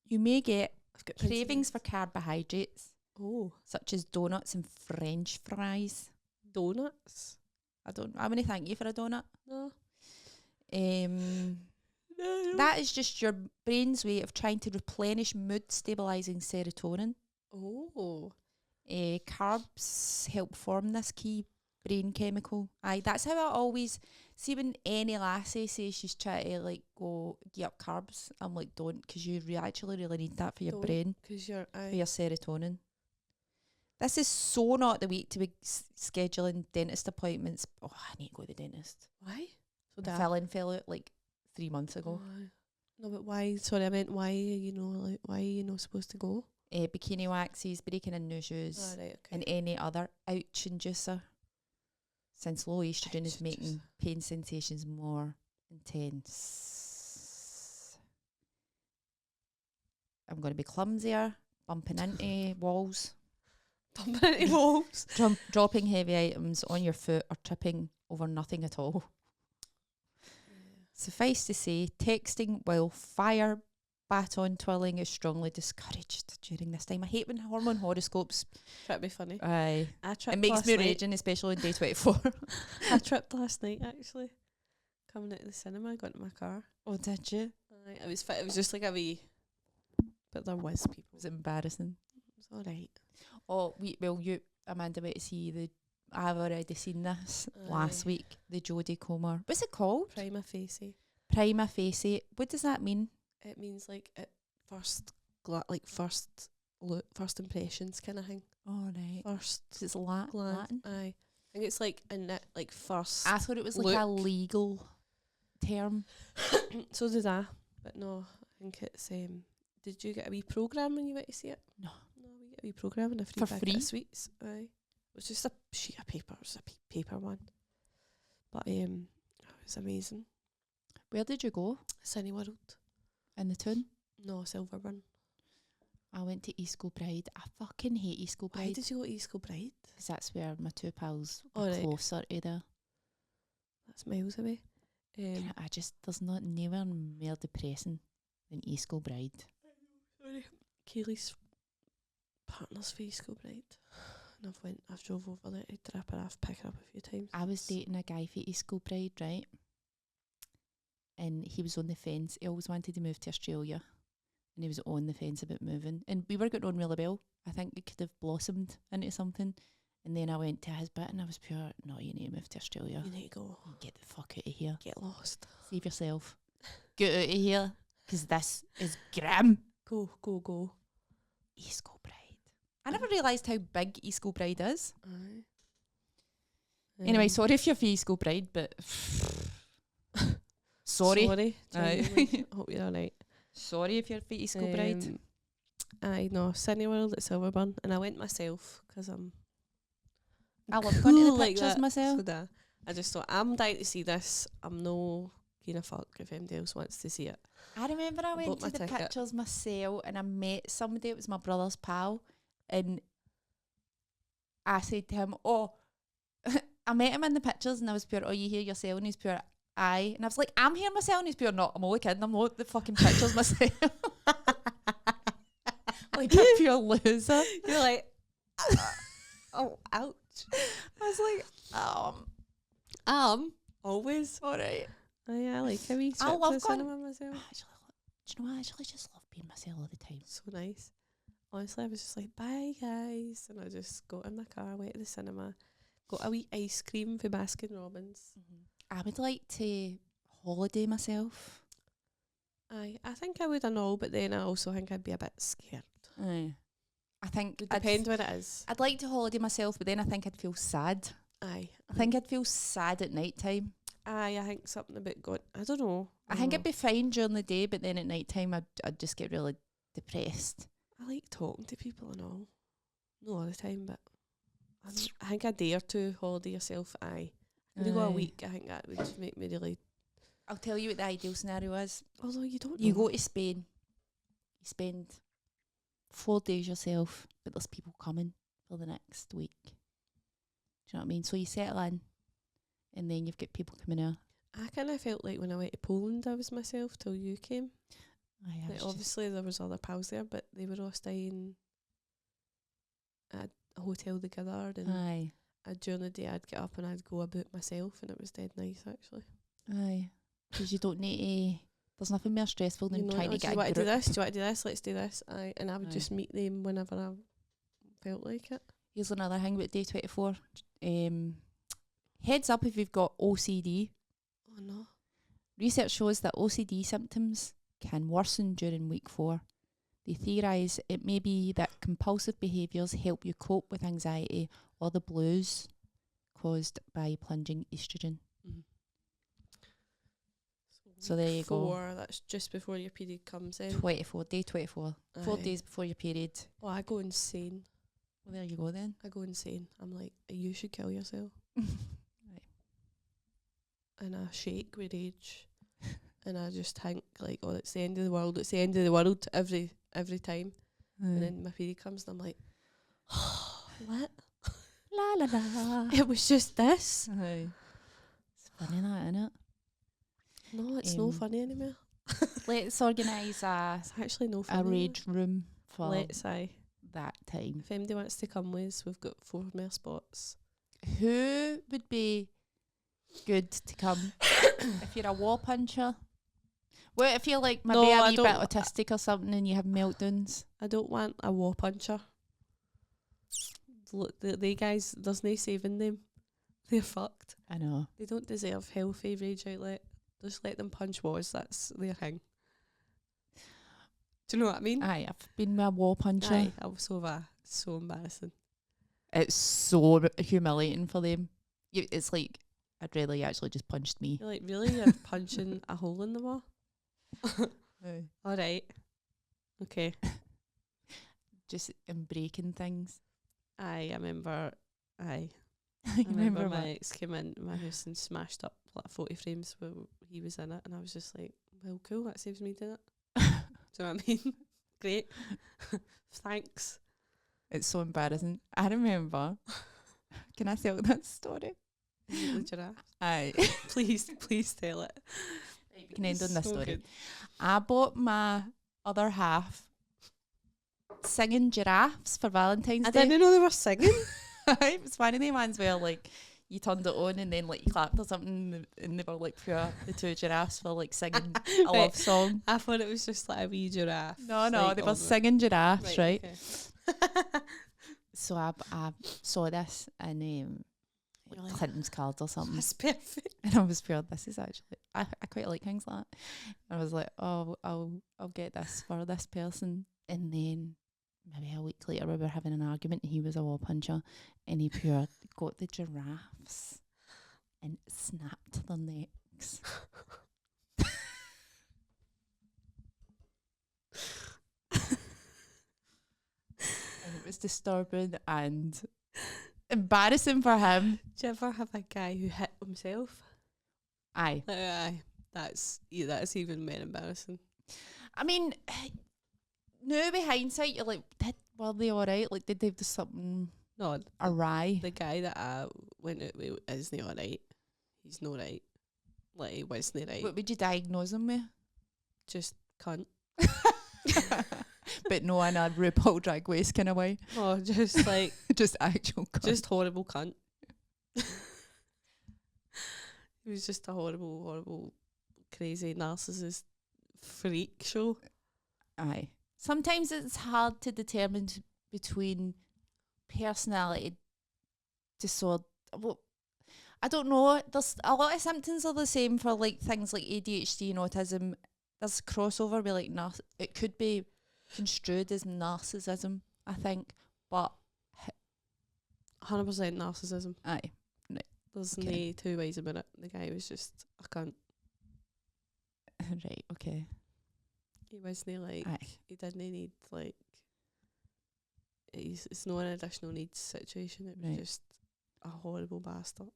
You may get I've got cravings for carbohydrates, Oh, such as donuts and French fries. donuts. I want to thank you for a donut. No. Um, that is just your brain's way of trying to replenish mood-stabilizing serotonin. Oh. Carbs help form this key brain chemical. Aye, that's how I always see when any lassie says she's trying to like go get up carbs. I'm like, don't, because you actually really need that for your brain, Because you're. for your serotonin. This is so not the week to be scheduling dentist appointments. Oh, I need to go to the dentist. Why? So The filling fell out like 3 months ago. No, but why? Sorry, I meant why. Why are you not supposed to go? Bikini waxes, breaking in new shoes, Oh, right, okay. and any other ouch inducer. Since low estrogen is Ouch making pain sensations more intense. I'm going to be clumsier, bumping into walls, Bumping into walls. dropping heavy items on your foot, or tripping over nothing at all. Suffice to say, texting while fire baton twirling is strongly discouraged during this time. I hate when hormone horoscopes. That'd be funny. Aye. I tripped It makes last me night. raging, especially on day 24. I tripped last night, actually. Coming out of the cinema, I got into my car. Oh, did you? It was it was just like a wee. But there was people. It was embarrassing. It was alright. Oh, you, Amanda, went to see I've already seen this last Aye. week, the Jodie Comer. What's it called? Prima facie. Prima facie. What does that mean? It means like at first, first impressions kind of thing. Oh, right. First It's glance. Latin. Aye. I think it's like in it, like first. I thought it was like a look. legal term. So did I, but no, I think it's. Did you get a wee programme when you went to see it? No. No, we get a wee programme and a free For packet free? of sweets. Aye. It was just a sheet of paper. It was a paper one. But it was amazing. Where did you go? Sunny World. In the town? No, Silverburn. I went to East Kilbride. I fucking hate East Why Kilbride. did you go to East Kilbride? Because that's where my two pals are Oh, right. closer to there. That's miles away. There's not never more depressing than East Kilbride. Sorry. Kaylee's partner's for East Kilbride. And I've drove over there to drop her off, pick her up a few times. I was dating a guy for East Kilbride, right? And he was on the fence. He always wanted to move to Australia. And he was on the fence about moving. And we were getting on really well. I think it could have blossomed into something. And then I went to his bit and I was pure, no, you need to move to Australia. You need to go. Get the fuck out of here. Get lost. Save yourself. Get out of here. Because this is grim. Go, go, go. East Kilbride. I never realised how big East Kilbride is. Aye. Anyway, sorry if you're for East Kilbride, but... Sorry. Sorry. Aye. genuinely. I hope you're alright. Sorry if you're for East Kilbride. Aye, no, Cineworld at Silverburn, and I went myself because I'm I love going to the cool like pictures that. myself. So I just thought, I'm dying to see this. I'm no gonna fuck if anybody else wants to see it. I remember I went bought to my the ticket. pictures myself and I met somebody, it was my brother's pal, and I said to him, oh, I met him in the pictures and I was pure, oh, you here yourself? And he's pure, aye. And I was like, I'm here myself? And he's pure, no, I'm only kidding, I'm not the fucking pictures myself. Like a pure loser. You're like, oh, ouch. I was like, always. alright. Aye, I like a wee trip I love to the going- cinema myself. Do you know what? I actually just love being myself all the time. So nice. Honestly, I was just like, bye guys, and I just got in my car, went to the cinema, got a wee ice cream for Baskin Robbins. I would like to holiday myself. Aye, I think I would and all, but then I also think I'd be a bit scared. Aye. I think It depends when it is. I'd like to holiday myself, but then I think I'd feel sad. Aye. I think I'd feel sad at night time. Aye, I think something about God. I don't know. I think it'd be fine during the day, but then at night time I'd just get really depressed. I like talking to people and all. Not all the time, but I think a day or two holiday yourself. Aye. If you go a Aye. week, I think that would make me really. I'll tell you what the ideal scenario is. Although you don't. You know. go to Spain, you spend 4 days yourself, but there's people coming for the next week. Do you know what I mean? So you settle in, and then you've got people coming out. I kind of felt like when I went to Poland, I was myself till you came. Aye, Like obviously, there was other pals there, but they were all staying at a hotel together. And aye, during the day, I'd get up and I'd go about myself, and it was dead nice actually. aye. Because you don't need to. There's nothing more stressful than trying to do get you a want to do group. this? Do you want to do this? Let's do this. Aye, and I would Aye. just meet them whenever I felt like it. Here's another thing about day 24. Heads up if you've got OCD. Oh no. Research shows that OCD symptoms can worsen during week 4. They theorise it may be that compulsive behaviours help you cope with anxiety or the blues caused by plunging estrogen. Mm-hmm. So there you go. 4, that's just before your period comes in. 24, day 24. 4 Aye. days before your period. Oh, I go insane. Well, there you go then. I go insane. I'm like, you should kill yourself. Right. And I shake with rage. And I just think like, oh, it's the end of the world. It's the end of the world every time. And then my period comes and I'm like, what? La la la. It was just this. Aye. It's funny that, isn't it? No, it's no funny anymore. Let's organise It's actually no a funny. rage room for Let's say. that time. If anybody wants to come with us, we've got 4 more spots. Who would be good to come? If you're a wall puncher? Well, if you're like maybe No, a I wee bit don't- autistic or something and you have meltdowns. I don't want a wall puncher. Look, they guys, there's no saving them. They're fucked. I know. They don't deserve healthy rage outlet. Just let them punch walls. That's their thing. Do you know what I mean? Aye, I've been with a wall puncher. Aye, I was so embarrassing. It's so humiliating for them. It's like, I'd rather you actually just punched me. You're like, really? You're punching a hole in the wall? Aye. All right. Okay. Just breaking things. Aye, I remember. Aye. I I remember remember my ex came in my house and smashed up like 40 frames where he was in it, and I was just like, well, cool, that saves me doing it. Do you know what I mean? Great. Thanks. It's so embarrassing. I remember. Can I tell that story? The giraffe. Aye. Please tell it. We can end on It's this so story. good. I bought my other half singing giraffes for Valentine's I Day. didn't know they were singing. It was one of the ones where like you turned it on and then like you clapped or something and they were like pure the 2 giraffes for like singing a Right. love song. I thought it was just like a wee giraffe. No, like, they on were the- singing giraffes, right? okay. So I saw this in You're like like, Clinton's cards or something. that's perfect. And I was pure, this is actually, I quite like things like that. I was like, oh, I'll get this for this person. And then maybe a week later we were having an argument and he was a wall puncher and he pure got the giraffes and snapped their necks. was disturbing and embarrassing for him. Do you ever have a guy who hit himself? Aye. Aye. That's even more embarrassing. I mean, now with hindsight, you're like, were they alright? Like, did they do something No, awry? the guy that I went out with isn't alright. He's not right. Like, he wasn't right. What would you diagnose him with? Just cunt. But no, in a RuPaul Drag Race kind of way. Oh, just like... Just actual cunt. Just horrible cunt. He was just a horrible, horrible, crazy narcissist freak show. Aye. Sometimes it's hard to determine between personality disorder. Well, I don't know. There's a lot of symptoms are the same for like things like ADHD and autism. There's crossover with like it could be construed as narcissism, I think, but 100% narcissism. aye. There's Okay. no two ways about it. The guy was just a cunt. Right, okay. He wasn't like... Aye. He didn't need like... It's not an additional needs situation. It was Right. just a horrible bastard.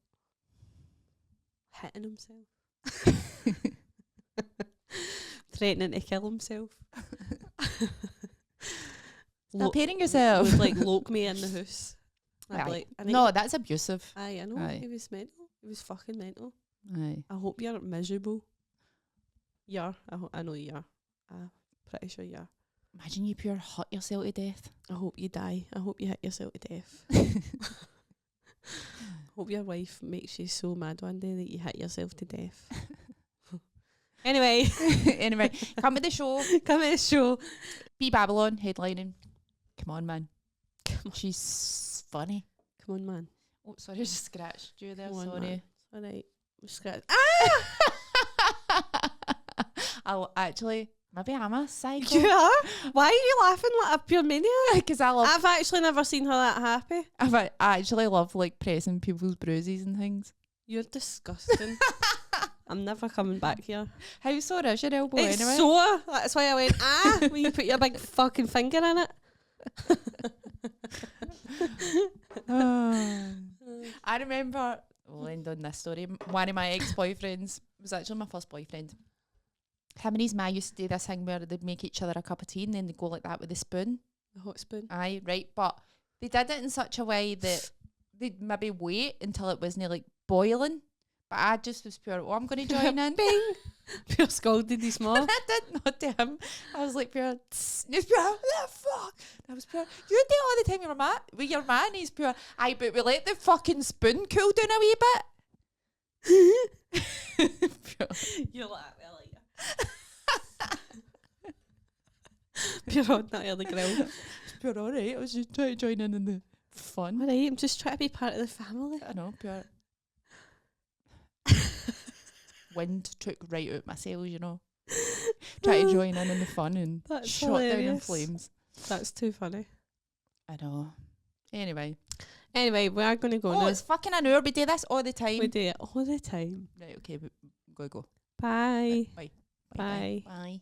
Hitting himself. Threatening to kill himself. Stop hating yourself. Would like lock me in the house. I'd be Aye. like, No, that's abusive. I know. Aye. He was mental. He was fucking mental. Aye. I hope you're miserable. I know you are. I'm pretty sure you are. Imagine you pure hurt yourself to death. I hope you die. I hope you hit yourself to death. Hope your wife makes you so mad one day that you hit yourself to death. Anyway, Anyway, come to the show. come to the show. Be Babylon headlining. Come on, man. Come on, She's funny. come on, man. Oh, sorry, I just scratched you there. Come on, Sorry. man. All right. Scratch. I'll actually, maybe I'm a psycho. You are? Why are you laughing like a pure maniac? Because I've actually never seen her that happy. I actually love like pressing people's bruises and things. You're disgusting. I'm never coming back here. How sore is your elbow It's anyway? sore. That's why I went, when you put your big fucking finger in it. I remember, we'll end on this story. One of my ex-boyfriends was actually my first boyfriend. Him and his ma used to do this thing where they'd make each other a cup of tea and then they'd go like that with a spoon. The hot spoon. Aye, right. But they did it in such a way that they'd maybe wait until it wasn't like boiling. But I just was pure, I'm going to join in. Bing. Pure scolded his mom. I did not to him. I was like pure, tss, and he's pure, what the fuck? And I was pure, you do it all the time with your man. He's pure, aye, but we let the fucking spoon cool down a wee bit. Pure. You're like, well, yeah. Pure on that early grill. Pure, alright. I was just trying to join in the fun. Alright, I'm just trying to be part of the family. I know, pure. Wind took right out my sails, you know. Try to join in the fun and That's shot down in hilarious. flames. That's too funny. I know. Anyway. Anyway, we are going to go Oh, now. it's fucking an hour. We do this all the time. We do it all the time. Right, okay, but go. Bye. Bye. Bye. Bye.